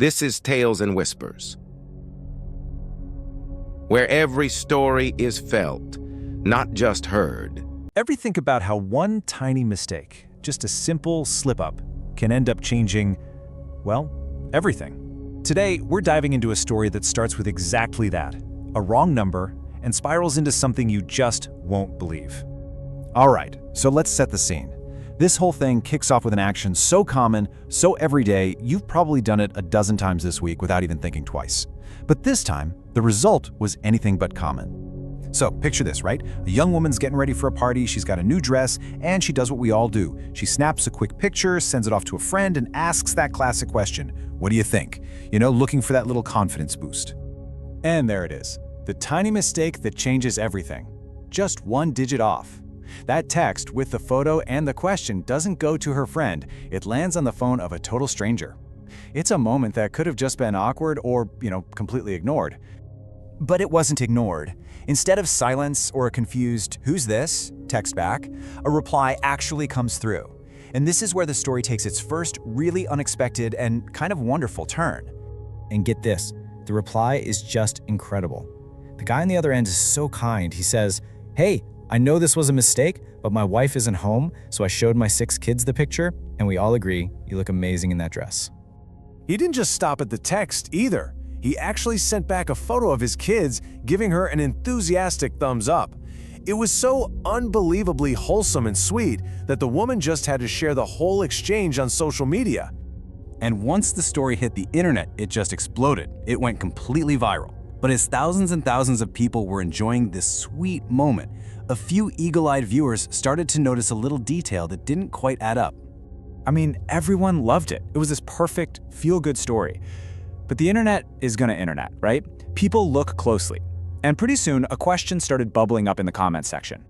This is Tales and Whispers, where every story is felt, not just heard. Ever think about how one tiny mistake, just a simple slip-up, can end up changing, well, everything? Today, we're diving into a story that starts with exactly that, a wrong number, and spirals into something you just won't believe. All right, so let's set the scene. This whole thing kicks off with an action so common, so everyday, you've probably done it a dozen times this week without even thinking twice. But this time, the result was anything but common. So picture this, right? A young woman's getting ready for a party, she's got a new dress, and she does what we all do. She snaps a quick picture, sends it off to a friend, and asks that classic question, what do you think? Looking for that little confidence boost. And there it is, the tiny mistake that changes everything. Just one digit off. That text with the photo and the question doesn't go to her friend, it lands on the phone of a total stranger. It's a moment that could have just been awkward or, completely ignored. But it wasn't ignored. Instead of silence or a confused, "Who's this?" text back, a reply actually comes through. And this is where the story takes its first really unexpected and kind of wonderful turn. And get this, the reply is just incredible. The guy on the other end is so kind. He says, "Hey, I know this was a mistake, but my wife isn't home, so I showed my 6 kids the picture, and we all agree you look amazing in that dress." He didn't just stop at the text either. He actually sent back a photo of his kids, giving her an enthusiastic thumbs up. It was so unbelievably wholesome and sweet that the woman just had to share the whole exchange on social media. And once the story hit the internet, it just exploded. It went completely viral. But as thousands and thousands of people were enjoying this sweet moment, a few eagle-eyed viewers started to notice a little detail that didn't quite add up. I mean, everyone loved it. It was this perfect, feel-good story. But the internet is gonna internet, right? People look closely. And pretty soon, a question started bubbling up in the comments section.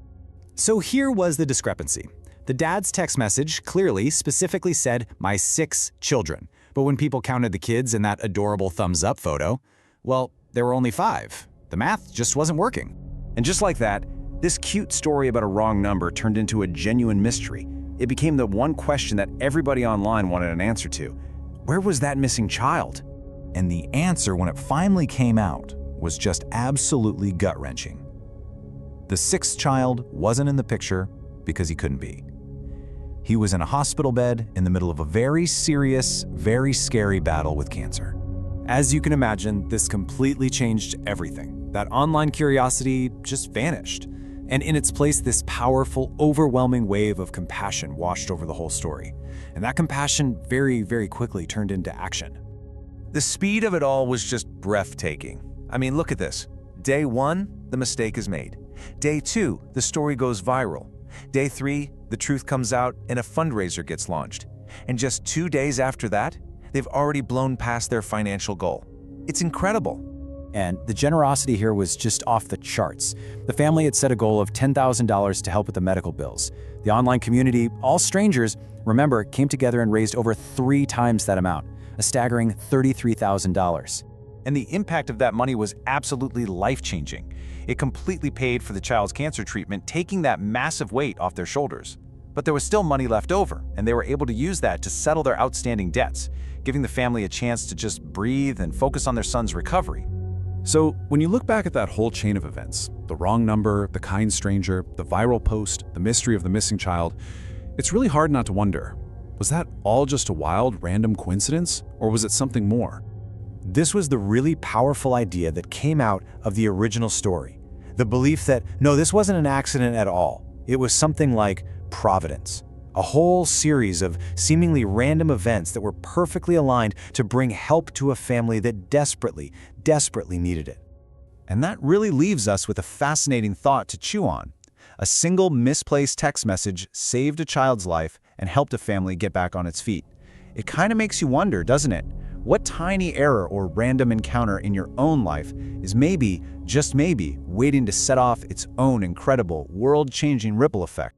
So here was the discrepancy. The dad's text message clearly, specifically said, "my 6 children." But when people counted the kids in that adorable thumbs-up photo, well, there were only 5. The math just wasn't working. And just like that, this cute story about a wrong number turned into a genuine mystery. It became the one question that everybody online wanted an answer to. Where was that missing child? And the answer, when it finally came out, was just absolutely gut-wrenching. The 6th child wasn't in the picture because he couldn't be. He was in a hospital bed in the middle of a very serious, very scary battle with cancer. As you can imagine, this completely changed everything. That online curiosity just vanished. And in its place, this powerful, overwhelming wave of compassion washed over the whole story. And that compassion very, very quickly turned into action. The speed of it all was just breathtaking. I mean, look at this. Day 1, the mistake is made. Day 2, the story goes viral. Day 3, the truth comes out and a fundraiser gets launched. And just 2 days after that, they've already blown past their financial goal. It's incredible. And the generosity here was just off the charts. The family had set a goal of $10,000 to help with the medical bills. The online community, all strangers, remember, came together and raised over 3 times that amount, a staggering $33,000. And the impact of that money was absolutely life-changing. It completely paid for the child's cancer treatment, taking that massive weight off their shoulders. But there was still money left over, and they were able to use that to settle their outstanding debts, giving the family a chance to just breathe and focus on their son's recovery. So when you look back at that whole chain of events, the wrong number, the kind stranger, the viral post, the mystery of the missing child, it's really hard not to wonder, was that all just a wild, random coincidence, or was it something more? This was the really powerful idea that came out of the original story. The belief that, no, this wasn't an accident at all. It was something like providence. A whole series of seemingly random events that were perfectly aligned to bring help to a family that desperately, desperately needed it. And that really leaves us with a fascinating thought to chew on. A single misplaced text message saved a child's life and helped a family get back on its feet. It kind of makes you wonder, doesn't it? What tiny error or random encounter in your own life is maybe, just maybe, waiting to set off its own incredible, world-changing ripple effect?